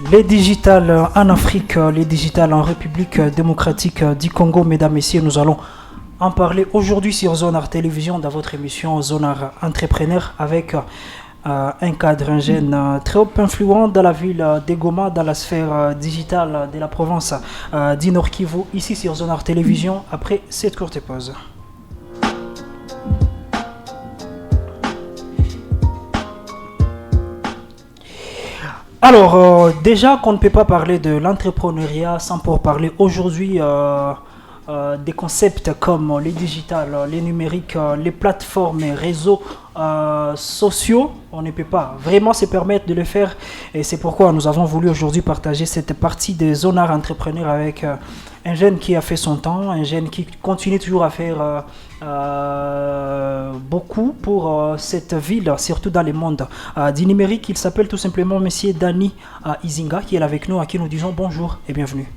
Les digitales en Afrique, les digitales en République démocratique du Congo, mesdames, messieurs, nous allons en parler aujourd'hui sur Zonar Télévision dans votre émission Zonar Entrepreneur avec un cadre, un jeune très influent dans la ville de Goma, dans la sphère digitale de la province du Nord Kivu, ici sur Zonar Télévision, après cette courte pause. Alors, déjà qu'on ne peut pas parler de l'entrepreneuriat sans pour parler aujourd'hui des concepts comme les digitales, les numériques, les plateformes et réseaux sociaux, on ne peut pas vraiment se permettre de le faire. Et c'est pourquoi nous avons voulu aujourd'hui partager cette partie des zonards entrepreneurs avec un jeune qui a fait son temps, un jeune qui continue toujours à faire beaucoup pour cette ville, surtout dans le monde du numérique. Il s'appelle tout simplement Monsieur Dani Izinga, qui est là avec nous, à qui nous disons bonjour et bienvenue.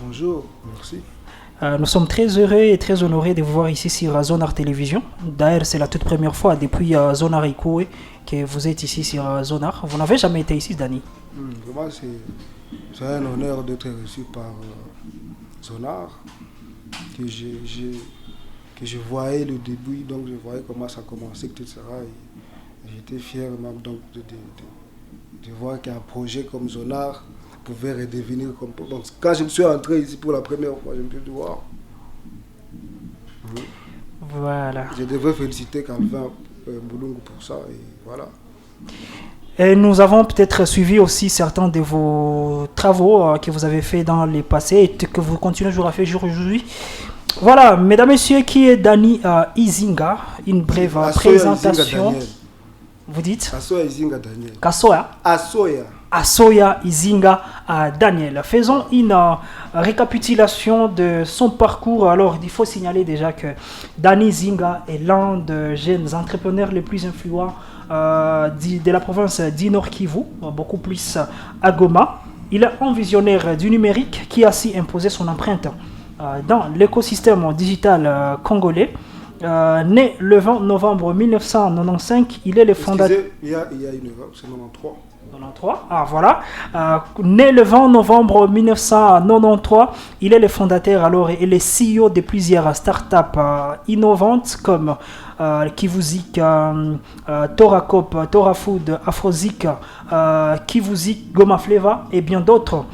Bonjour, merci. Nous sommes très heureux et très honorés de vous voir ici sur Zonar Télévision. D'ailleurs, c'est la toute première fois depuis Zonar Ikoé que vous êtes ici sur Zonar. Vous n'avez jamais été ici, Dani? Vraiment, c'est un honneur d'être reçu par Zonar, que je voyais le début, donc je voyais comment ça commençait, etc. Et j'étais fier même donc de voir qu'un projet comme Zonar pouvait redevenir comme... Donc, quand je me suis entré ici pour la première fois, je me suis dit, waouh. Voilà. Je devrais féliciter Calvin Boulungu pour ça, et voilà. Et nous avons peut-être suivi aussi certains de vos travaux que vous avez fait dans les passés et que vous continuez toujours à faire aujourd'hui. Voilà, mesdames, messieurs, qui est Dani Izinga? Une brève présentation. Vous dites? Asoya Izinga Daniel. Kasoya? Asoya Izinga Daniel. Faisons une récapitulation de son parcours. Alors, il faut signaler déjà que Dani Izinga est l'un des jeunes entrepreneurs les plus influents de la province du Nord Kivu, beaucoup plus à Goma. Il est un visionnaire du numérique qui a aussi imposé son empreinte dans l'écosystème digital congolais. Né le 20 novembre 1995, il est le fondateur... Il y a une erreur, c'est 93. 93, ah voilà. Né le 20 novembre 1993, il est le fondateur alors et le CEO de plusieurs startups innovantes comme Kivuzik, Toracop, Torafood, Afrozik, Kivuzik, Goma Fleva et bien d'autres.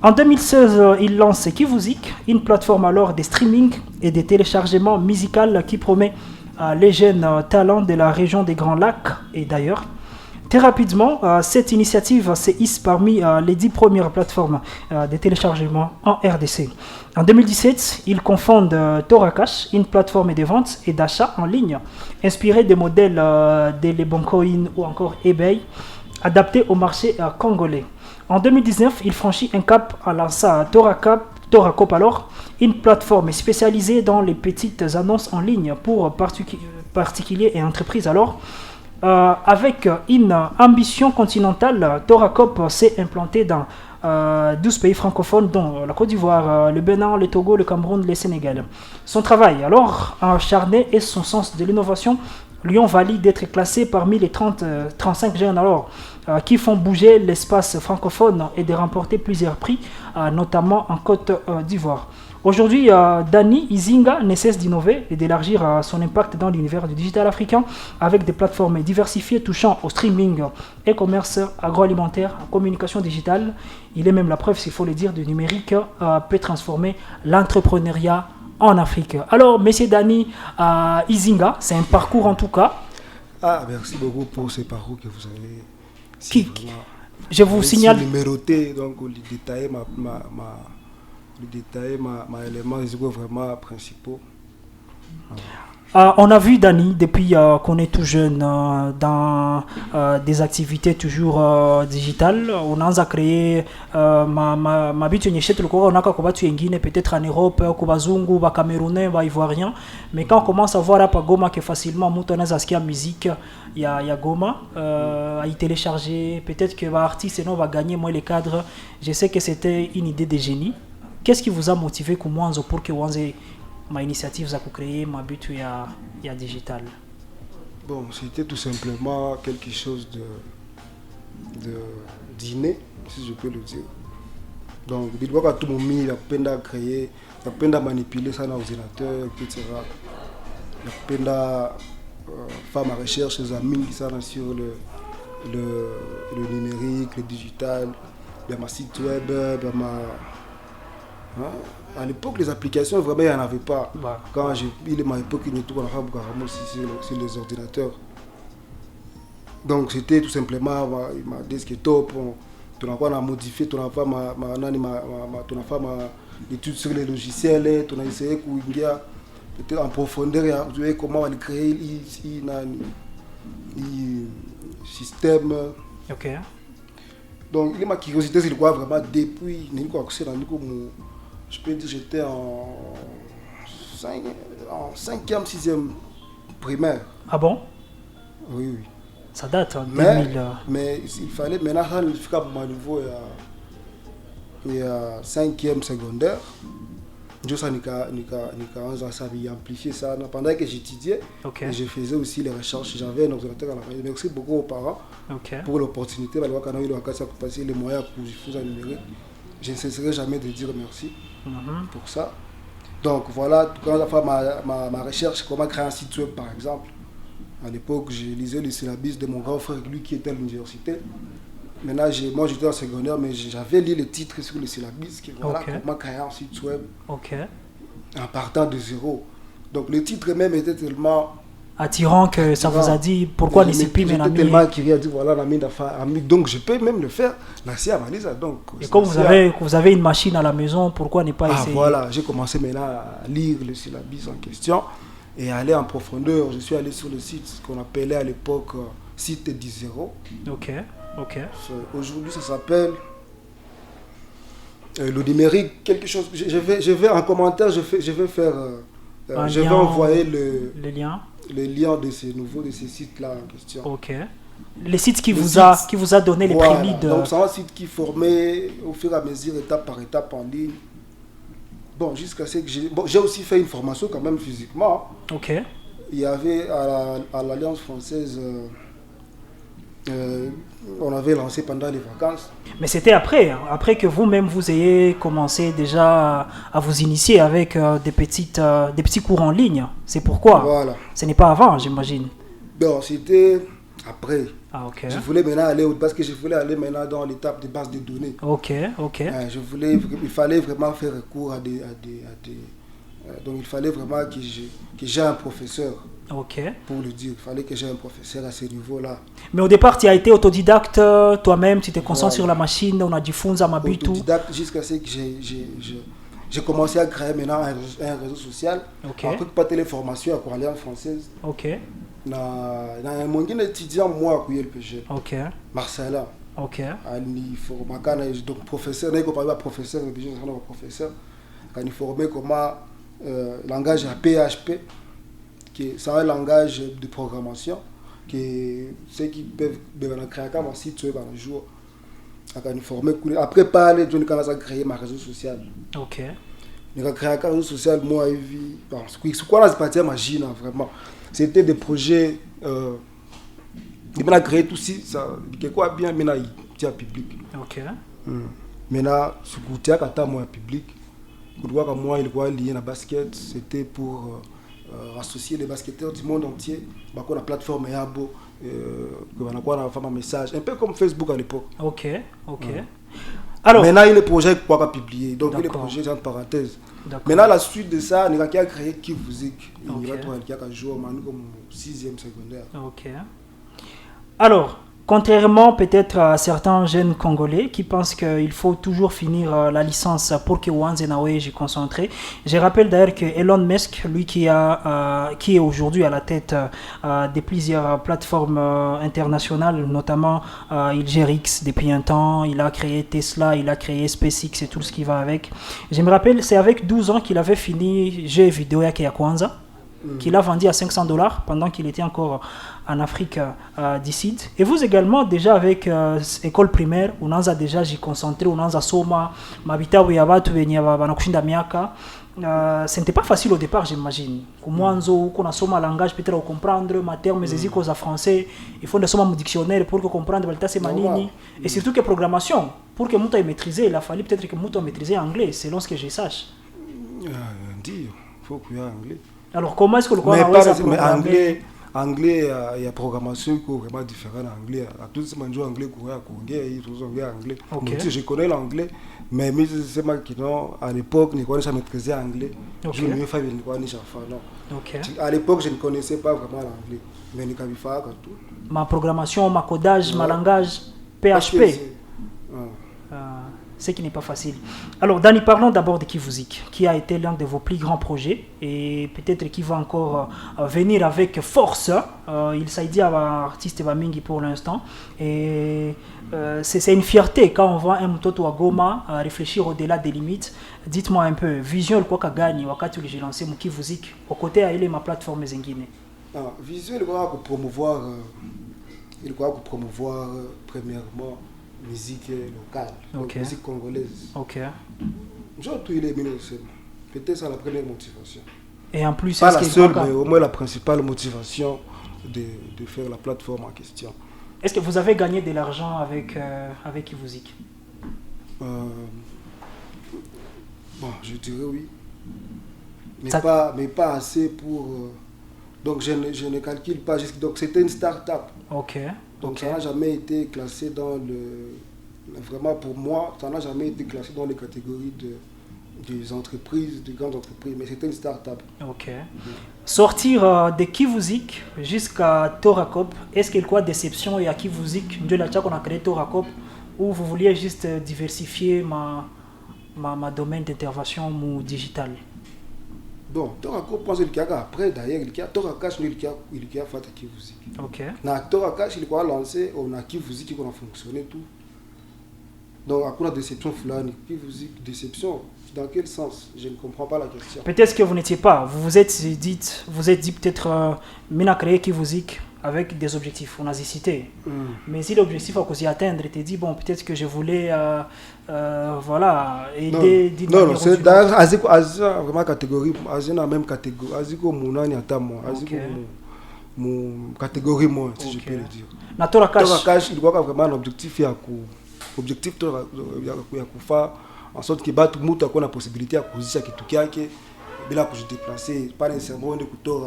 En 2016, il lance Kivuzik, une plateforme alors de streaming et de téléchargement musical qui promet les jeunes talents de la région des Grands Lacs et d'ailleurs. Très rapidement, cette initiative se hisse parmi les 10 premières plateformes de téléchargement en RDC. En 2017, il cofonde Toracash, une plateforme de vente et d'achat en ligne inspirée des modèles de Leboncoin ou encore eBay, adaptés au marché congolais. En 2019, il franchit un cap en lançant Toracop alors, une plateforme spécialisée dans les petites annonces en ligne pour particuliers et entreprises alors. Avec une ambition continentale, Toracop s'est implanté dans 12 pays francophones dont la Côte d'Ivoire, le Bénin, le Togo, le Cameroun, le Sénégal. Son travail alors acharné et son sens de l'innovation lui ont valu d'être classé parmi les 35 jeunes alors qui font bouger l'espace francophone et de remporter plusieurs prix, notamment en Côte d'Ivoire. Aujourd'hui, Dani Izinga ne cesse d'innover et d'élargir son impact dans l'univers du digital africain avec des plateformes diversifiées touchant au streaming, e-commerce, agroalimentaire, communication digitale. Il est même la preuve, s'il faut le dire, du numérique peut transformer l'entrepreneuriat en Afrique. Alors, monsieur Dani Izinga, c'est un parcours en tout cas. Ah, merci beaucoup pour ce parcours que vous avez. Je vous signale. Numéroté, donc détailler ma élément vraiment principaux. On a vu Dani depuis qu'on est tout jeune dans des activités toujours digitales. On a créé ma but on a peut-être en Europe, Kubazungu, Camerounais, Ivoiriens. Mais quand on commence à voir à Goma que facilement Moutonez Askia musique, il y a Goma à y télécharger. Peut-être que l'artiste va gagner moins les cadres. Je sais que c'était une idée de génie. Qu'est-ce qui vous a motivé pour que vous ma initiative za créer ma but il y a digital? Bon, c'était tout simplement quelque chose de d'inné, si je peux le dire. Donc, il doit tout le monde, il a peine à créer, il a peine à manipuler ça dans l'ordinateur, etc. Il a peine à faire ma recherche, les amis qui sont sur le numérique, le digital, dans ma site web, dans ma... Hein? À l'époque, les applications, vraiment, il n'y en avait pas. Ouais. Quand il est ma époque, il était sur les ordinateurs. Donc, c'était tout simplement ma desktop. On a modifié, on a fait ma étude sur les logiciels, on a essayé peut-être en profondeur, comment on créer un système. Ok. Donc, ma curiosité, c'est quoi vraiment depuis, je peux dire, j'étais en 5e, 6e primaire. Ah bon? Oui. Ça date, hein, mais, 2000. Mais il fallait, maintenant, à mon niveau, il y a 5e secondaire. Je sais ça amplifier ça. Pendant que j'étudiais, Okay. je faisais aussi les recherches. J'avais un ordinateur à la maison. Merci beaucoup aux parents pour l'opportunité. Quand on a eu l'occasion de passer les moyens pour diffuser en numérique, je ne cesserai jamais de dire merci pour ça. Donc voilà, quand j'ai fait ma recherche, comment créer un site web par exemple. À l'époque, je lisais le syllabus de mon grand frère, lui qui était à l'université. Maintenant, moi j'étais en secondaire, mais j'avais lu le titre sur le syllabus, voilà, comment créer un site web en partant de zéro. Donc le titre même était tellement attirant que ça vous a dit pourquoi les CP j'étais tellement curieux, dit voilà, donc je peux même le faire. Donc, et comme vous avez une machine à la maison, pourquoi ne pas essayer? Voilà, j'ai commencé maintenant à lire le syllabus en question et à aller en profondeur. Je suis allé sur le site qu'on appelait à l'époque site 10.0. Ok. Aujourd'hui, ça s'appelle le numérique, quelque chose. Je vais en commentaire, je vais faire. Je vais envoyer le lien de ces sites-là en question. Ok. Les sites qui vous a donné les prémices de... Donc, c'est un site qui formait au fur et à mesure, étape par étape en ligne. Bon, jusqu'à ce que j'ai aussi fait une formation quand même physiquement. Ok. Il y avait à l'Alliance française, on avait lancé pendant les vacances. Mais c'était après que vous-même vous ayez commencé déjà à vous initier avec des petits cours en ligne. C'est pourquoi. Voilà. Ce n'est pas avant, j'imagine. Non, c'était après. Ah, ok. Je voulais maintenant aller, parce que je voulais aller maintenant dans l'étape de base de données. Ok. Il fallait vraiment faire recours à des donc il fallait vraiment que j'ai un professeur. Ok. Pour le dire, il fallait que j'ai un professeur à ce niveau-là. Mais au départ, tu as été autodidacte toi-même, tu te concentres sur la machine, on a du fond à ma but. Autodidacte jusqu'à ce que j'ai commencé à créer maintenant un réseau social. Ok. Après pas téléformation à Alliance française. Ok. Dans un monde étudiant moi à LPG. Ok. Marcella. Ok. Donc professeur, n'est pas professeur, professeur. Quand il formait comment langage à PHP. C'est un langage de programmation que ceux qui peuvent créer un site web un jour. Après parler, je vais créer ma réseau social. Ok. Je vais créer un réseau social, moi, c'est quoi la partie machine vraiment. C'était des projets. Je vais créer tout ça. Quoi bien maintenant il tient public. Ok. Maintenant, ce que tu as moi public, moi il voit lié à basket, c'était pour associer les basketteurs du monde entier. La plateforme Yabo, on a fait un message, un peu comme Facebook à l'époque. Ok. Alors, maintenant, il y a les projets qu'on va publier, donc il y a les projets entre parenthèses. Maintenant, la suite de ça, on a créé Kivuzik. Il y a joué comme 6e secondaire. Ok. Alors, contrairement peut-être à certains jeunes Congolais qui pensent qu'il faut toujours finir la licence pour que Wanze Nawe j'y concentré. Je rappelle d'ailleurs que Elon Musk, lui qui est aujourd'hui à la tête de plusieurs plateformes internationales, notamment il gère X depuis un temps, il a créé Tesla, il a créé SpaceX et tout ce qui va avec. Je me rappelle, c'est avec 12 ans qu'il avait fini jeu vidéo à Kwanza. qu'il a vendu à $500 pendant qu'il était encore en Afrique du Sud. Et vous également, déjà avec école primaire, on a déjà j'y concentré, on a soma, mabita uyabatu benyaba banakushinda miaka. Ce n'était pas facile au départ, j'imagine. Comment on a soma langage peut-être à comprendre, ma termes zézikos à français, il faut des sommes mon dictionnaire pour que comprendre balta c'est manini. Et surtout que programmation, pour que Mouta ait maîtrisé, il a fallu peut-être que Mouta ait maîtrisé anglais, selon ce que je sache. Dire, il faut qu'il y ait anglais. Alors comment est-ce que le mais anglais, il y a programmation qui est vraiment différente en anglais. À tous ces gens anglais, ils ont anglais. Okay. Je connais l'anglais, mais c'est moi qui non, à l'époque, je connaissais maîtriser anglais. Je ne savais pas non. À l'époque, je ne connaissais pas vraiment l'anglais. Mais je savais faire tout. Ma programmation, ma codage, ma langage, PHP. Ce qui n'est pas facile. Alors, Dani, parlons d'abord de Kivuzik, qui a été l'un de vos plus grands projets et peut-être qui va encore venir avec force. Il s'agit d'un artiste Bamingi pour l'instant. Et c'est une fierté quand on voit un Mtoto à Goma réfléchir au-delà des limites. Dites-moi un peu, vision, quoi qu'a gagné, wakati où j'ai lancé mon Kivuzik, au côté elle est ma plateforme Zengine. Vision, il va promouvoir, premièrement, musique locale, musique congolaise. Tout il est peut-être c'est la première motivation. Et en plus, pas la seule, mais au moins la principale motivation de faire la plateforme en question. Est-ce que vous avez gagné de l'argent avec Kivuzik? Bon, je dirais oui. Mais pas assez pour... donc je ne calcule pas. Donc c'était une start-up. Donc ça n'a jamais été classé dans le... Vraiment pour moi, ça n'a jamais été classé dans les catégories des entreprises, des grandes entreprises, mais c'était une start-up. Sortir de Kivuzik jusqu'à Toracop, est-ce qu'il y a quoi déception et à Kivuzik, de la qu'on a créé Toracop, ou vous vouliez juste diversifier ma domaine d'intervention digital? Bon, Toracop, pense qu'il y a après, d'ailleurs, il y a Torakash, il y a fait Kivuzik. Dans Torakash, il y a lancé, on a Kivuzik qui a fonctionné tout. Donc, à quoi la déception fulani? Kivuzik, déception, dans quel sens? Je ne comprends pas la question. Peut-être que vous n'étiez pas, vous vous êtes dit peut-être, Mina créé Kivuzik avec des objectifs, on a cité. Mais si l'objectif à cause d'y atteindre, tu dit, bon, peut-être que je voulais voilà, aider... Non, c'est dans vraiment catégorie, dans la même catégorie, Aziko Mounani Atamo, Aziko mon catégorie moi, si je peux le dire. Torakash, il doit vraiment un objectif, il y a faire en sorte que tout le monde a la possibilité de poser quelque chose qui là pour se déplacer, pas nécessairement de couteau.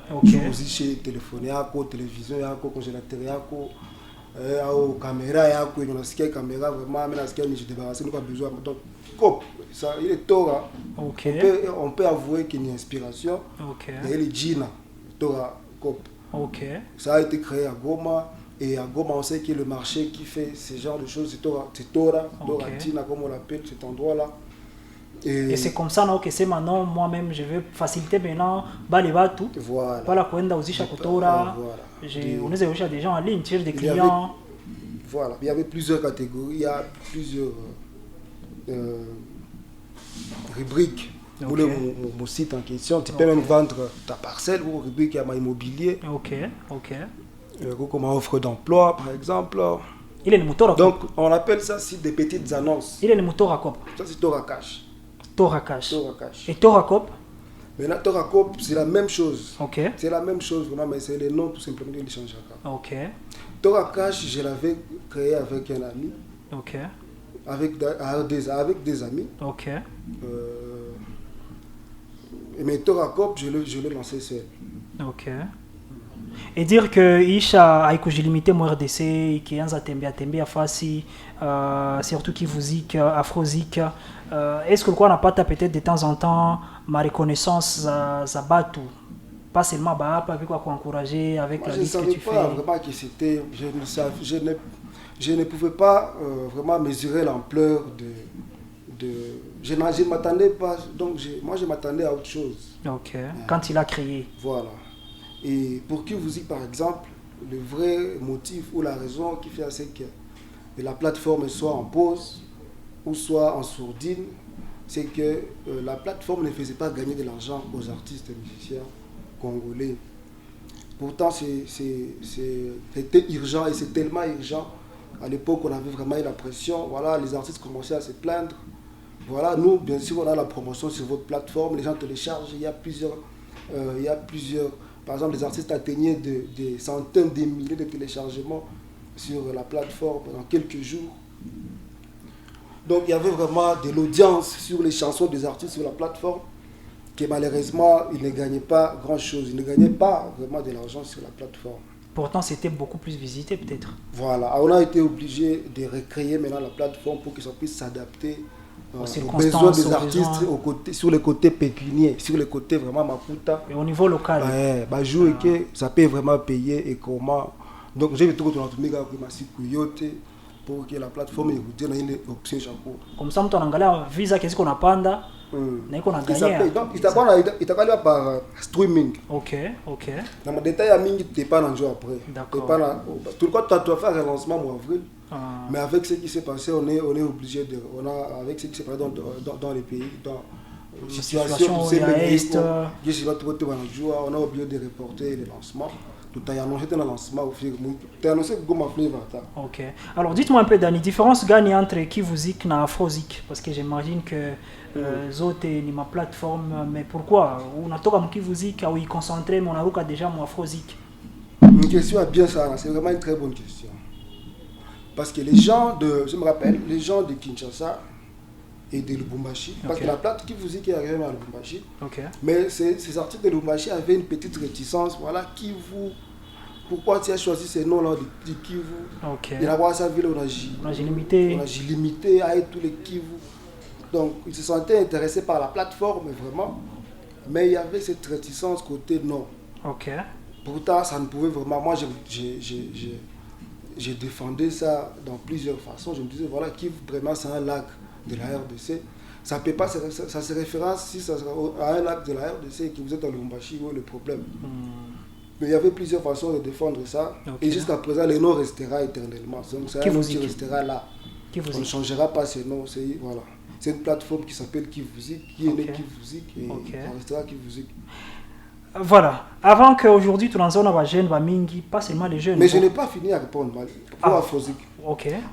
Poser téléphone, télévision, congélateur, caméra, il y a caméra vraiment, mais je débarrasse, nous pas besoin. Donc, ça, il est Tora. On peut avouer qu'il y a une inspiration. Il y a le Gina, Tora Cop. Ça a été créé à Goma. Et à Goma, on sait que le marché qui fait ce genre de choses, c'est Tora, Gina, comme on l'appelle, cet endroit-là. Et c'est comme ça que c'est maintenant, moi-même, je vais faciliter maintenant, tout. Voilà. Pas la coenda aussi chaque Tora. On est aussi des gens en ligne, des clients. Voilà, il y avait plusieurs catégories, il y a plusieurs rubriques. Pour mon site en question, tu peux même vendre ta parcelle ou rubrique à ma immobilier. Comme offre d'emploi, par exemple. Il est le moteur à Donc, on appelle ça site des petites annonces. Il est le moteur à cop. Ça, c'est Torakash. Et Toracop? Mais là, Toracop, c'est la même chose. C'est la même chose, vraiment, mais c'est le nom tout simplement qui change. Torakash, je l'avais créé avec un ami. Avec des amis. Mais Toracop, je l'ai lancé seul. Et dire que Isha a limité mon RDC, qui est un tembe à Fassi, surtout qui vous zik, Afrozik. Est-ce que quoi n'a pas peut-être de temps en temps ma reconnaissance à Batu? Pas seulement avec quoi encourager, avec la liste que tu fais. Je ne savais pas vraiment qui c'était. Je ne pouvais pas vraiment mesurer l'ampleur de je ne m'attendais pas. Donc moi je m'attendais à autre chose. Quand il a créé. Voilà. Et pour qui vous dites par exemple, le vrai motif ou la raison qui fait c'est que la plateforme soit en pause ou soit en sourdine, c'est que la plateforme ne faisait pas gagner de l'argent aux artistes et musiciens congolais. Pourtant, c'était urgent et c'est tellement urgent. À l'époque, on avait vraiment eu la pression. Voilà, les artistes commençaient à se plaindre. Voilà, nous, bien sûr, on a la promotion sur votre plateforme. Les gens téléchargent. Il y a plusieurs. Par exemple, les artistes atteignaient des centaines, des milliers de téléchargements sur la plateforme pendant quelques jours. Donc, il y avait vraiment de l'audience sur les chansons des artistes sur la plateforme. Que malheureusement, ils ne gagnaient pas grand-chose. Ils ne gagnaient pas vraiment de l'argent sur la plateforme. Pourtant, c'était beaucoup plus visité peut-être. Voilà, on a été obligé de recréer maintenant la plateforme pour que ça puisse s'adapter aux besoins des artistes sur le côté pécunier, sur le côté vraiment maputa. Et au niveau local. Jouer que ça peut vraiment payer et comment. Donc, j'ai vu tout le monde pour que la plateforme ait une option chapeau. Comme ça, on a visa qu'est-ce qu'on a panda. Donc, il t'a parlé par streaming. Ok. Dans mon détail, il n'y a pas un jour après. D'accord. Tout le monde, tu as fait un relancement en avril. Mais avec ce qui s'est passé, on est obligé de. Avec ce qui s'est passé dans les pays, dans la situation, où il y a Est. On a oublié de reporter le lancement. Tout a annoncé le lancement. Tu as annoncé que Goma Flavor. Ok. Alors, dites-moi un peu, Dani, différence gagne entre Kivuzik et Afrozik. Parce que j'imagine que. Zote ni ma plateforme, mais pourquoi unatoka mkivuzik ou y concentrer mon aruka déjà mon afrozik? Une question bien ça, c'est vraiment une très bonne question. Parce que les gens je me rappelle, les gens de Kinshasa et de Lubumbashi, parce que la plate Kivuzik est arrivée à Lubumbashi, mais ces artistes de Lubumbashi avaient une petite réticence, voilà, pourquoi tu as choisi ces noms-là de Kivu? Il y a sa ville, on a limité à tous les Kivu. Donc, ils se sentaient intéressés par la plateforme, vraiment. Mais il y avait cette réticence côté non. Pourtant, ça ne pouvait vraiment... Moi, j'ai défendu ça dans plusieurs façons. Je me disais, voilà, Kivu, vraiment, c'est un lac de la RDC. Ça peut pas... Ça se référence si ça sera à un lac de la RDC et que vous êtes à Lubumbashi, où est le problème. Mais il y avait plusieurs façons de défendre ça. Et jusqu'à présent, le nom restera éternellement. Donc, c'est un nom qui restera là. On ne changera pas ce nom. Voilà. C'est une plateforme qui s'appelle Kivuzik, qui est née Kivuzik et on restera Kivuzik. Voilà. Avant qu'aujourd'hui, tu lances un jeune, Mingi, pas seulement les jeunes. Mais je n'ai pas fini à répondre pour Afrozik.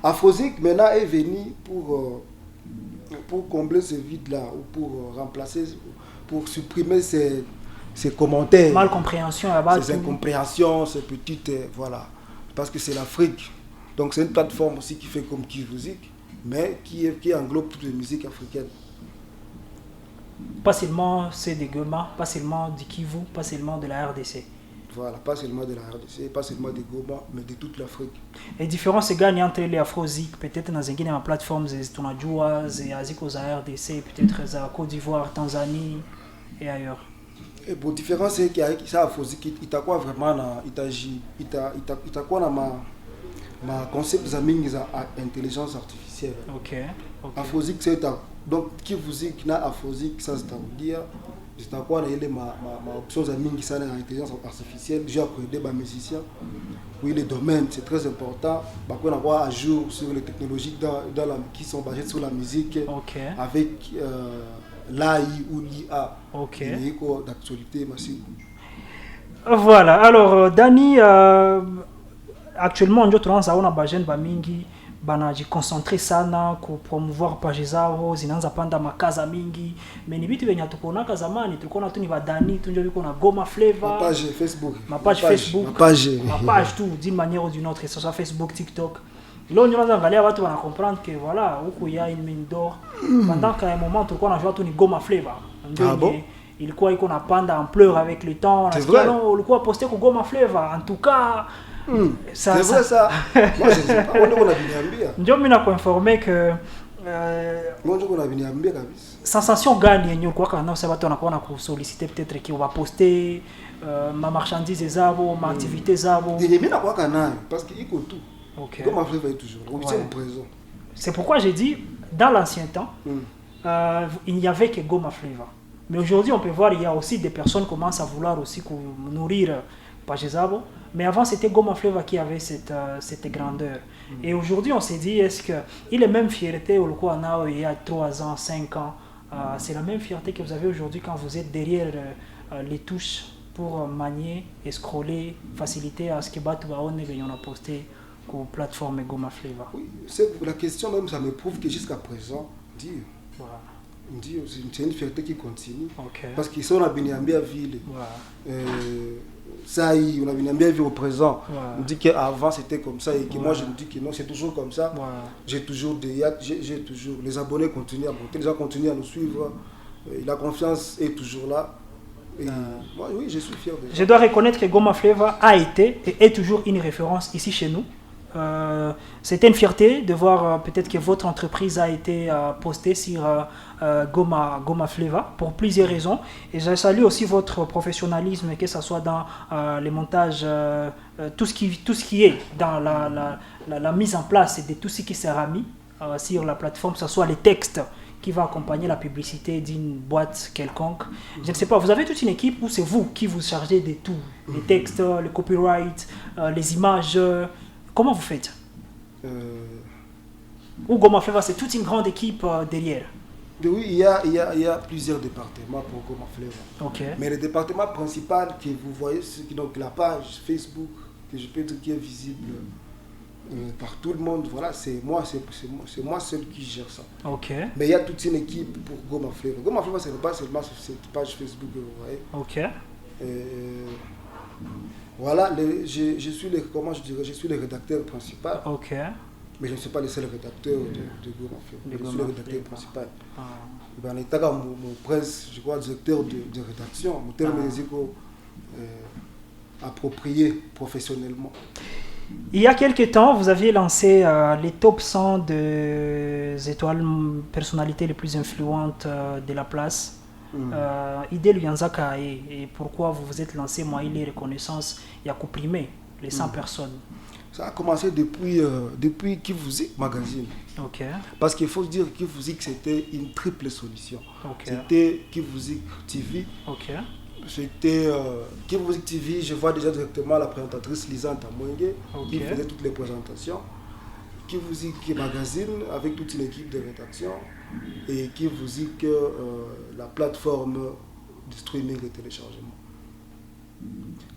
Afrozik maintenant est venu pour combler ce vide-là, ou pour remplacer, pour supprimer ces commentaires. Malcompréhension là-bas. Ces incompréhensions, ces petites. Voilà. Parce que c'est l'Afrique. Donc c'est une plateforme aussi qui fait comme Kivuzik, mais qui englobe toutes les musiques africaines. Pas seulement c'est des Goma, pas seulement du Kivu, pas seulement de la RDC. Voilà, pas seulement de la RDC, pas seulement des Goma, mais de toute l'Afrique. Et différence se gagne entre les Afrozik, peut-être dans une plateforme, tunajua, ziko za RDC, peut-être za Côte d'Ivoire, Tanzanie et ailleurs. Et pour différence, c'est qu'il y a ça Afrozik, il t'a quoi vraiment, il t'a quoi ma concept za mingi za intelligence artificielle. Afrozik c'est donc Kivuzik na Afrozik ça c'est à dire c'est à quoi il ma option za mingi ça na intelligence artificielle j'ai appris des musiciens. Oui, les domaines c'est très important parce qu'on avoir à jour sur les technologies qui sont basées sur la musique avec l'AI ou l'IA. D'actualité massive. Voilà, alors Dani actuellement, on a besoin de banaji concentrer sana ku promouvoir page zao zinaanza panda makaza mingi mais ni vitu venye tukonaka zamani tulikuwa tu ni badani tunjo biko na Goma Flavor ma page Facebook tout d'une manière ou d'une autre, que ce soit Facebook, TikTok. Là on a angalia watu wana comprendre que voilà huko il y a une mine d'or pendant qu'à un moment tulikuwa na jouer tu ni Goma Flavor. Ilikuwa iko na panda en pleurs avec le temps. Ulikuwa posté ku Goma Flavor en tout cas. C'est vrai ça. Moi je sais pas. On a viniambia. Ndio mimi nakuinformer que moi je connais viniambia kabisa. Sensation gani yenyewe kwa kana sasa watu wanakuwa na kusolliciter peut-être qui va poster ma marchandise zabo, ma activité zabo. Mimi nakuwa kana parce que iko tout. Goma Flavor est toujours là. On est présent. C'est pourquoi j'ai dit dans l'ancien temps il n'y avait que Goma Flavor. Mais aujourd'hui on peut voir il y a aussi des personnes qui commencent à vouloir aussi nourrir page zabo. Mais avant, c'était Goma Flavor qui avait cette grandeur. Et aujourd'hui, on s'est dit, est-ce qu'il est même fierté au quoi on a il y a 3 ans, 5 ans c'est la même fierté que vous avez aujourd'hui quand vous êtes derrière les touches pour manier et scroller, faciliter à ce que Batu Baone on a posté sur la plateforme Goma Flavor. Oui, la question même, ça me prouve que jusqu'à présent, Voilà. c'est une fierté qui continue. Okay. Parce qu'ils sont à Binyambia Ville. Voilà. Ça y est, on a Binyambia Ville au présent. Voilà. On dit qu'avant c'était comme ça et que Voilà. moi je me dis que non, c'est toujours comme ça. Voilà. J'ai toujours les abonnés continuent à monter, les gens continuent à nous suivre. La confiance est toujours là. Et moi, oui, je suis fier de ça. Je dois reconnaître que Goma Flavor a été et est toujours une référence ici chez nous. C'était une fierté de voir peut-être que votre entreprise a été postée sur Goma Flavor pour plusieurs raisons. Et je salue aussi votre professionnalisme, que ce soit dans les montages, tout ce qui est dans la mise en place de tout ce qui sera mis sur la plateforme, que ce soit les textes qui va accompagner la publicité d'une boîte quelconque. Je ne sais pas, vous avez toute une équipe ou c'est vous qui vous chargez de tout, les textes, le copyright, les images, comment vous faites? Ou Goma Flavor, c'est toute une grande équipe derrière? Oui, il y a plusieurs départements pour Goma Flavor. Okay. Mais le département principal que vous voyez, c'est donc la page Facebook, que je peux dire qui est visible par tout le monde, voilà, c'est moi seul qui gère ça. Okay. Mais il y a toute une équipe pour Goma Flavor. Goma Flavor, ce n'est pas seulement cette page Facebook que vous voyez. Okay. Voilà, je suis le rédacteur principal. Okay. Mais je ne suis pas le seul rédacteur de Goma Flavor. Je suis le rédacteur principal. En état mon prince, je crois, directeur de rédaction, mon terme approprié professionnellement. Il y a quelques temps, vous aviez lancé les top 100 des étoiles personnalités les plus influentes de la place. Idée Luyanzaka et pourquoi vous vous êtes lancé, moi, il est reconnaissance, il y a comprimé les 100 personnes. Ça a commencé depuis Kivuzik Magazine. Okay. Parce qu'il faut se dire que Kivuzik, c'était une triple solution. Okay. C'était Kivuzik TV. Okay. C'était Kivuzik TV, je vois déjà directement la présentatrice Lisa Ntamwenge qui faisait toutes les présentations. Kivuzik Magazine avec toute une équipe de rédaction et Kivuzik, la plateforme de streaming et téléchargement.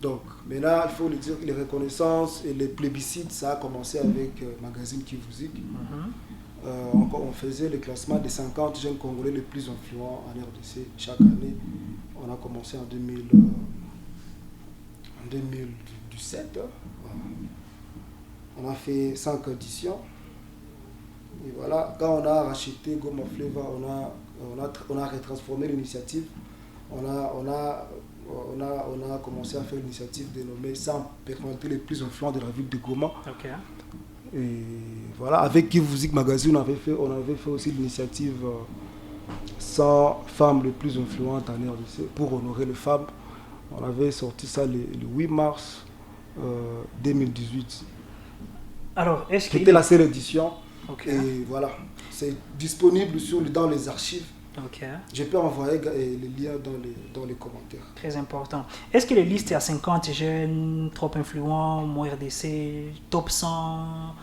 Donc maintenant, il faut le dire que les reconnaissances et les plébiscites, ça a commencé avec Magazine Kivuzik. On faisait le classement des 50 jeunes Congolais les plus influents en RDC chaque année. On a commencé en 2017. On a fait 5 éditions. Et voilà, quand on a racheté Goma Flavor, on a retransformé l'initiative. On a commencé à faire l'initiative dénommée 100 personnalités les plus influentes de la ville de Goma. Okay. Et voilà, avec Kivuzik Magazine, on avait fait aussi l'initiative 100 femmes les plus influentes en RDC pour honorer les femmes. On avait sorti ça le 8 mars 2018. Alors, est-ce que c'était la seule édition. Okay. Et voilà, c'est disponible dans les archives. Okay. Je peux envoyer les liens dans les commentaires. Très important. Est-ce que les listes à 50 jeunes, trop influents, mon RDC, top 100,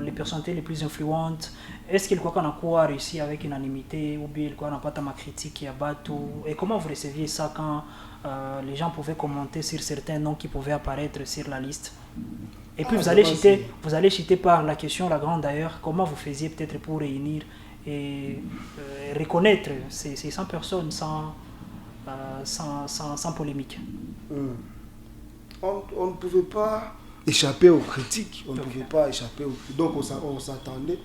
les personnalités les plus influentes, est-ce qu'il y a qu'on a réussi avec unanimité ou bien il n'a pas ma critique à Batu? Et comment vous receviez ça quand les gens pouvaient commenter sur certains noms qui pouvaient apparaître sur la liste? Et puis vous allez chuter par la question, la grande d'ailleurs, comment vous faisiez peut-être pour réunir et reconnaître ces 100 personnes sans polémique. On ne pouvait pas échapper aux critiques. Donc on s'attendait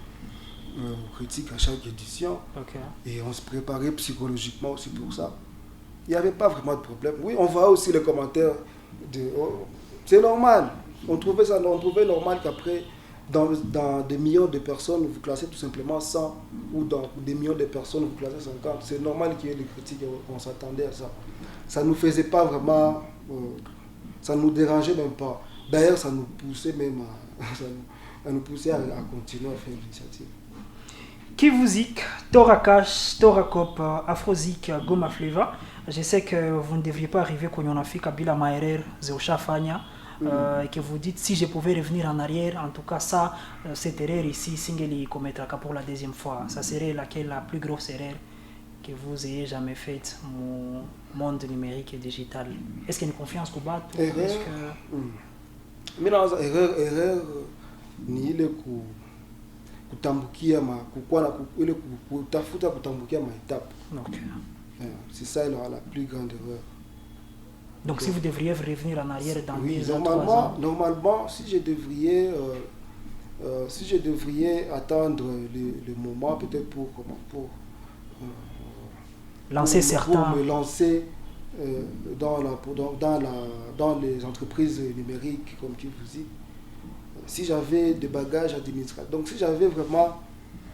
aux critiques à chaque édition. Okay. Et on se préparait psychologiquement aussi pour ça. Il n'y avait pas vraiment de problème. Oui, on voit aussi les commentaires. C'est normal. On trouvait normal qu'après, dans des millions de personnes, vous classez tout simplement 100, ou dans des millions de personnes, vous classez 50. C'est normal qu'il y ait des critiques, on s'attendait à ça. Ça ne nous faisait pas vraiment, ça ne nous dérangeait même pas. D'ailleurs, ça nous poussait même à continuer à faire l'initiative. Kivuzik, Torakash, Torakop, Afrozik, Goma Flavor. Je sais que vous ne devriez pas arriver quand on a fait Kabila Maerer, Zeusha Fanya. Et que vous dites si je pouvais revenir en arrière, en tout cas ça, cette erreur ici, Singeli commettra pour la deuxième fois. Ça serait la plus grosse erreur que vous ayez jamais faite, monde numérique et digital? Est-ce qu'il y a une confiance qu'on bat? Erreur. Est-ce que... Mina erreur ni ile kutambukia ile kutafuta kutambukia étape. Ok. C'est ça la plus grande erreur. Donc si vous devriez revenir en arrière dans oui, 10 ans, 3 ans. Normalement, si je devrais attendre le moment, peut-être pour lancer certains. Pour me lancer dans les entreprises numériques comme Kivuzik, si j'avais des bagages administratifs, donc si j'avais vraiment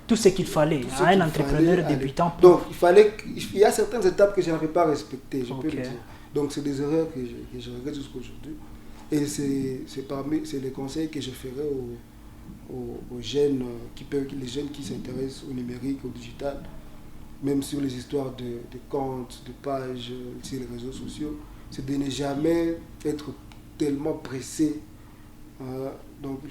tout ce qu'il fallait à un entrepreneur débutant. Donc il y a certaines étapes que je n'avais pas respectées, je peux le dire. Donc c'est des erreurs que je regrette jusqu'à aujourd'hui. Et c'est les conseils que je ferai aux jeunes les jeunes qui s'intéressent au numérique, au digital, même sur les histoires de comptes, de pages sur les réseaux sociaux, c'est de ne jamais être tellement pressé. Donc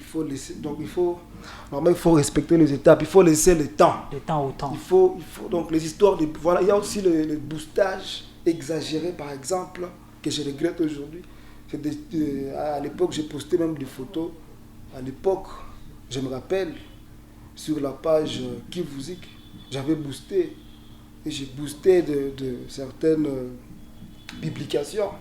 il faut respecter les étapes, il faut laisser le temps. Le temps au temps. Il faut donc les histoires il y a aussi le boostage exagéré, par exemple, que je regrette aujourd'hui. À l'époque, j'ai posté même des photos. À l'époque, je me rappelle, sur la page Kivuzik, j'avais boosté. Et j'ai boosté de certaines publications.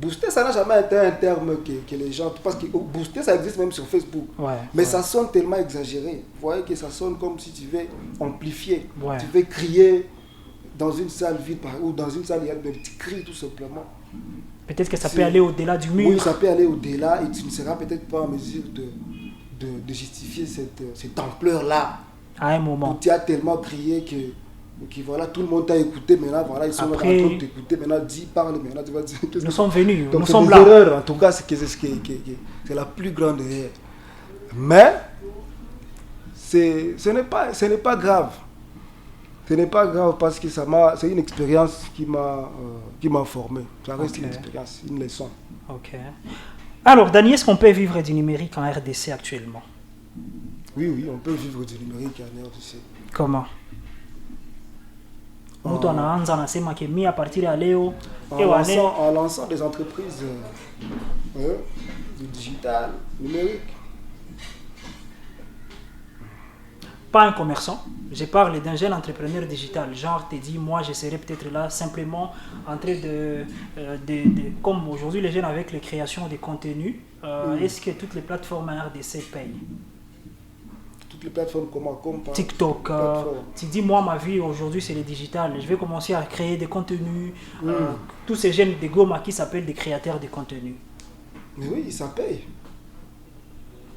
Booster, ça n'a jamais été un terme que les gens... Parce que booster, ça existe même sur Facebook. Mais ça sonne tellement exagéré. Vous voyez que ça sonne comme si tu veux amplifier. Tu veux crier dans une salle vide ou dans une salle, il y a des petits cris tout simplement. Peut-être que ça peut aller au-delà du mur. Oui, ça peut aller au-delà et tu ne seras peut-être pas en mesure de justifier cette ampleur-là. À un moment. Tu as tellement crié que voilà, tout le monde t'a écouté, maintenant voilà, ils sont en train de t'écouter, maintenant dis, parle, maintenant tu vas dire... Nous sommes venus, donc, nous sommes là. Erreurs, en tout cas, c'est la plus grande erreur. Mais, ce n'est pas grave. Ce n'est pas grave parce que c'est une expérience qui m'a formé. Ça reste une expérience, une leçon. Ok. Alors, Dani, est-ce qu'on peut vivre du numérique en RDC actuellement? Oui, on peut vivre du numérique en RDC. Comment? Mtu anaanza anasema que mi à partir ya leo en lançant des entreprises du digital, numérique. Pas un commerçant, je parle d'un jeune entrepreneur digital. Genre, te dis, moi, je serais peut-être là simplement en train comme aujourd'hui les jeunes avec les créations de contenus, est-ce que toutes les plateformes en RDC payent? Toutes les plateformes comme TikTok, tu dis, moi, ma vie aujourd'hui, c'est le digital. Je vais commencer à créer des contenus. Tous ces jeunes de Goma qui s'appellent des créateurs de contenus. Mais oui, ça paye.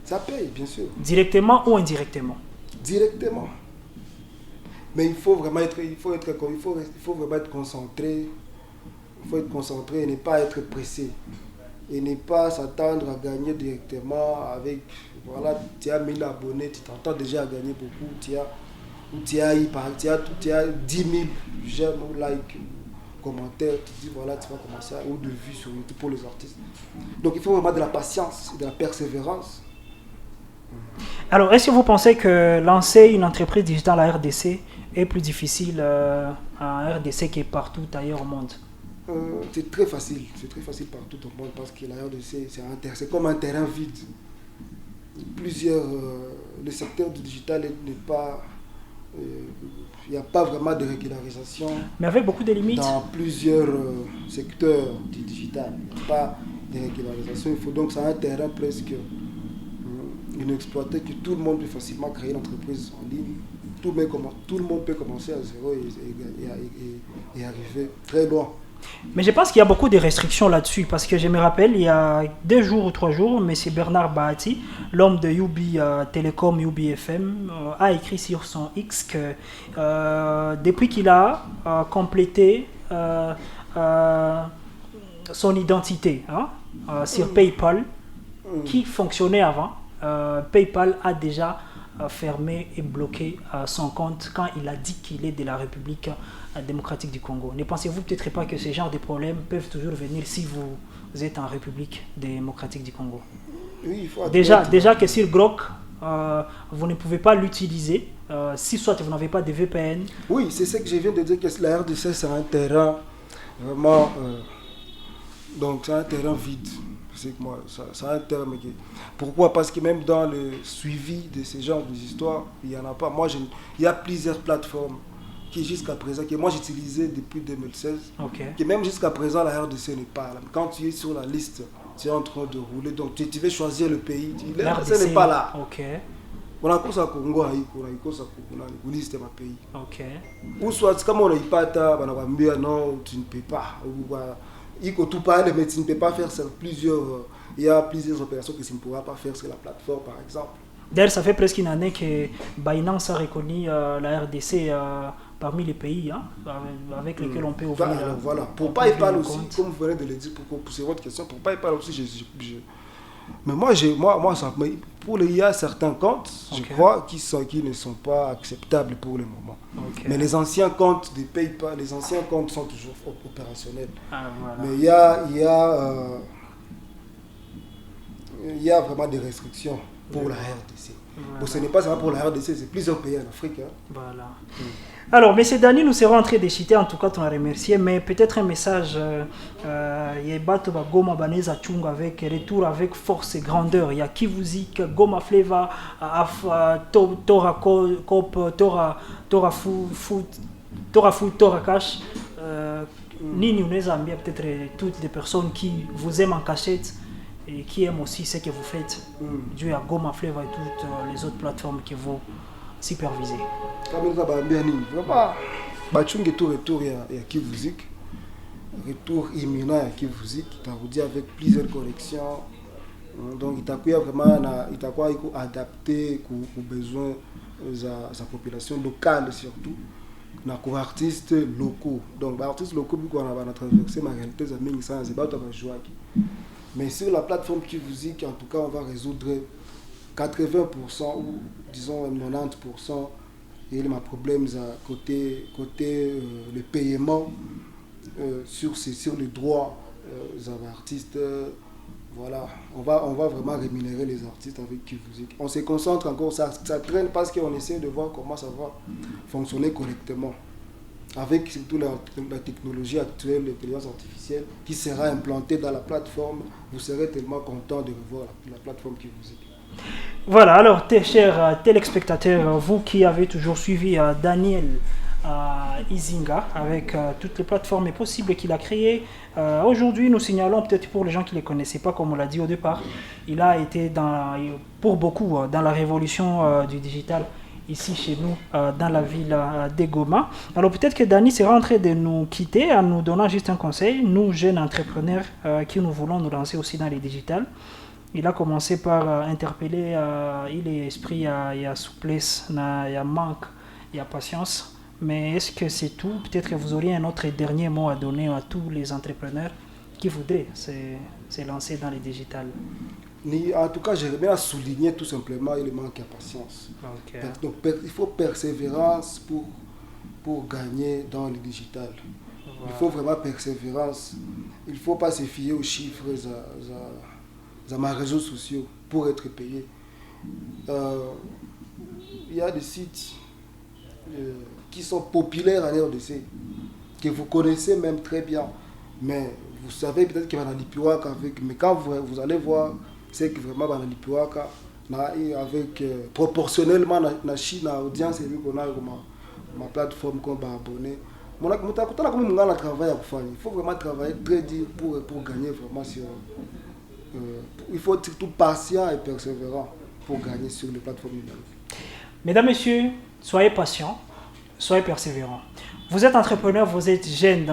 Ça paye, bien sûr. Directement ou indirectement? Directement. Mais il faut vraiment être concentré. Il faut être concentré et ne pas être pressé. Et ne pas s'attendre à gagner directement avec... Voilà, tu as 1000 abonnés, tu t'entends déjà à gagner beaucoup. Tu as 10 000 j'aime ou like, commentaires. Tu dis voilà, tu vas commencer ou de vues sur YouTube pour les artistes. Donc il faut vraiment de la patience, de la persévérance. Alors, est-ce que vous pensez que lancer une entreprise digitale à RDC est plus difficile à RDC que partout ailleurs au monde? C'est très facile partout au monde parce que la RDC, c'est comme un terrain vide. Le secteur du digital n'est pas... Il n'y a pas vraiment de régularisation. Mais avec beaucoup de limites. Dans plusieurs secteurs du digital, il n'y a pas de régularisation. Il faut donc, c'est un terrain presque inexploité que tout le monde peut facilement créer une entreprise en ligne. Tout le monde peut commencer à zéro et arriver très loin. Mais je pense qu'il y a beaucoup de restrictions là-dessus parce que je me rappelle, il y a 2 jours ou 3 jours, M. Bernard Bahati, l'homme de UB Telecom, UB FM, a écrit sur son X que depuis qu'il a complété son identité sur PayPal, qui fonctionnait avant, PayPal a déjà fermé et bloqué son compte quand il a dit qu'il est de la République démocratique du Congo. Ne pensez-vous peut-être pas que ce genre de problèmes peuvent toujours venir si vous êtes en République démocratique du Congo? Oui, il faut déjà que sur Grok, vous ne pouvez pas l'utiliser si soit vous n'avez pas de VPN. Oui, c'est ce que je viens de dire, que la RDC, c'est un terrain vraiment... donc, c'est un terrain vide. C'est que moi, c'est un terme qui... Pourquoi? Parce que même dans le suivi de ces genres d'histoires, il n'y en a pas. Moi, il y a plusieurs plateformes qui jusqu'à présent, que moi j'utilisais depuis 2016, que même jusqu'à présent la RDC n'est pas là. Quand tu es sur la liste, tu es en train de rouler, donc tu veux choisir le pays, la RDC n'est pas là. On a cause à Congo, on a cause à Congo, on liste ma pays. Ou soit, comme on n'a pas ta, non, tu ne peux pas. Il faut tout parler, mais tu ne peux pas faire ça. Il y a plusieurs opérations que tu ne pourras pas faire sur la plateforme, par exemple. D'ailleurs, ça fait presque une année que Binance a reconnu la RDC parmi les pays avec lesquels on peut ouvrir. Voilà. Pour pas y parler aussi, comme vous venez de le dire, pour pousser votre question, pour pas y parler aussi, mais moi, pour il y a certains comptes, je crois, qui ne sont pas acceptables pour le moment. Mais les anciens comptes ne payent pas, les anciens comptes sont toujours opérationnels. Mais il y a vraiment des restrictions pour la RDC. Bon, ce n'est pas seulement pour la RDC, c'est plusieurs pays en Afrique. Voilà. Alors, M. Dani, nous serons en train de citer, en tout cas, on a remercié, mais peut-être un message, il y a Bato Goma Baneza Chung avec retour avec force et grandeur. Il y a Kivuzik, Goma Fleva, Tora Cop, Tora Foot, Tora Cash. Nini Unezambia, peut-être toutes les personnes qui vous aiment en cachette et qui aiment aussi ce que vous faites, dû à Goma Fleva et toutes les autres plateformes qui vont superviser. Retour à Kivuzik, retour imminent à Kivuzik, avec plusieurs collections. Donc il y a vraiment adapté aux besoins de sa population locale surtout. Nos artistes locaux. Donc les artistes locaux, on a traversé ma réalité, mais sur la plateforme Kivuzik, en tout cas, on va résoudre 80% ou disons 90% et ma problème côté le paiement sur les droits des artistes. Voilà, on va vraiment rémunérer les artistes avec Kivuzik. On se concentre encore, ça traîne parce qu'on essaie de voir comment ça va fonctionner correctement. Avec surtout la technologie actuelle, l'intelligence artificielle qui sera implantée dans la plateforme, vous serez tellement content de revoir la plateforme Kivuzik. Voilà, alors chers téléspectateurs, vous qui avez toujours suivi Daniel Izinga avec toutes les plateformes possibles qu'il a créées, aujourd'hui nous signalons peut-être pour les gens qui ne les connaissaient pas, comme on l'a dit au départ, il a été pour beaucoup dans la révolution du digital ici chez nous dans la ville de Goma. Alors peut-être que Dani sera en train de nous quitter en nous donnant juste un conseil, nous jeunes entrepreneurs qui nous voulons nous lancer aussi dans les digitales. Il a commencé par interpeller, il est esprit, il y a souplesse, il y a manque, il y a patience. Mais est-ce que c'est tout? Peut-être que vous auriez un autre dernier mot à donner à tous les entrepreneurs qui voudraient se lancer dans les digitales. En tout cas, j'aimerais bien souligner tout simplement le manque de patience. Donc, il faut persévérance pour gagner dans le digital. Voilà. Il faut vraiment persévérance. Il ne faut pas se fier aux chiffres dans mes réseaux sociaux pour être payé. Il y a des sites qui sont populaires en RDC, que vous connaissez même très bien, mais vous savez peut-être qu'il y a un Lipiwaka avec, mais quand vous allez voir, c'est que vraiment dans Lipiwaka, avec proportionnellement la Chine, l'audience, c'est lui qu'on a ma plateforme qu'on va abonner. Il faut vraiment travailler très dur pour gagner vraiment sur. Il faut être surtout patient et persévérant pour gagner sur les plateformes numériques. Mesdames, Messieurs, soyez patients, soyez persévérants. Vous êtes entrepreneur, vous êtes jeune,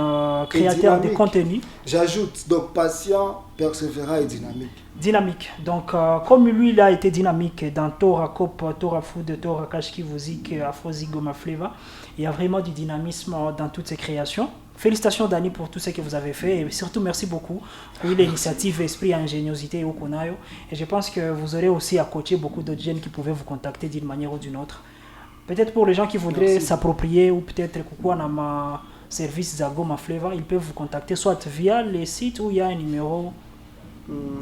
créateur de contenu. J'ajoute, donc patient, persévérant et dynamique. Dynamique. Donc, comme lui, il a été dynamique dans Tora Cop, Tora Food, Tora Cash Kivuzik, Afrozi Goma Fleva, il y a vraiment du dynamisme dans toutes ces créations. Félicitations Dani pour tout ce que vous avez fait et surtout merci beaucoup pour l'initiative Esprit et Ingéniosité au Konayo. Et je pense que vous aurez aussi à coacher beaucoup d'autres jeunes qui pouvaient vous contacter d'une manière ou d'une autre. Peut-être pour les gens qui voudraient s'approprier ou peut-être quoi dans ma service Zagoma Fleva, ils peuvent vous contacter soit via les sites où il y a un numéro.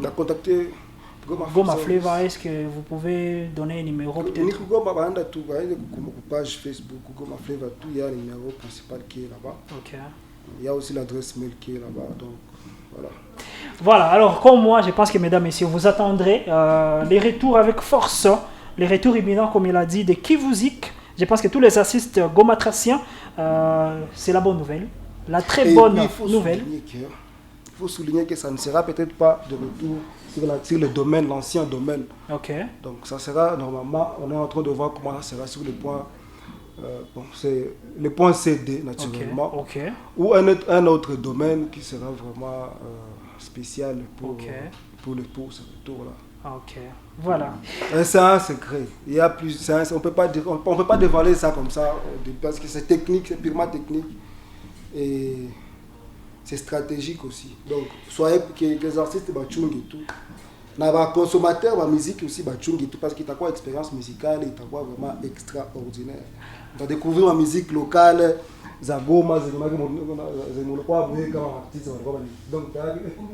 La contacter Goma Flavor, est-ce que vous pouvez donner un numéro peut-être? Goma Banda, tout, page Facebook, Goma Flavor, tout, il y a le numéro principal qui est là-bas. Ok. Il y a aussi l'adresse mail qui est là-bas, donc voilà. Voilà, alors comme moi, je pense que mesdames, messieurs, vous attendrez les retours avec force, les retours imminents, comme il a dit, de Kivuzik. Je pense que tous les artistes gomatraciens, c'est la bonne nouvelle, la très bonne nouvelle. Il faut souligner que ça ne sera peut-être pas de retour sur le domaine, l'ancien domaine. Ok. Donc ça sera normalement, on est en train de voir comment ça sera sur le point, c'est le point CD naturellement, Okay. ou un autre domaine qui sera vraiment spécial pour ce retour-là. Ok, voilà. C'est un secret. Il y a plus, on peut pas dévoiler ça comme ça parce que c'est technique, c'est purement technique et c'est stratégique aussi. Donc soyez que les artistes bachung et tout. Les consommateurs de musique aussi bachung et tout parce qu'il y a quoi expérience musicale et il y a quoi vraiment extraordinaire. On va découvrir la musique locale, Zagoma, donc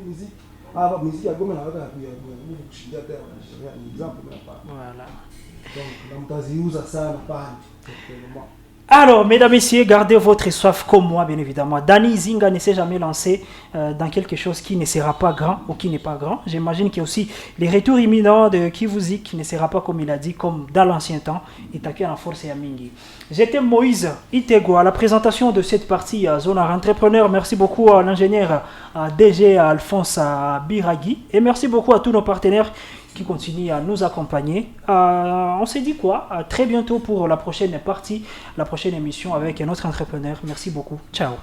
musique. Ah, la musique, voilà. Alors, mesdames, messieurs, gardez votre soif comme moi, bien évidemment. Danny Zinga ne s'est jamais lancé dans quelque chose qui ne sera pas grand ou qui n'est pas grand. J'imagine qu'il y a aussi les retours imminents de Kivuzik qui ne sera pas comme il a dit, comme dans l'ancien temps. Et taqué en force et à Mingi. J'étais Moïse Itego à la présentation de cette partie Zonar Entrepreneur. Merci beaucoup à l'ingénieur DG Alphonse Biragui. Et merci beaucoup à tous nos partenaires qui continue à nous accompagner. On s'est dit quoi? À très bientôt pour la prochaine partie, la prochaine émission avec un autre entrepreneur. Merci beaucoup. Ciao.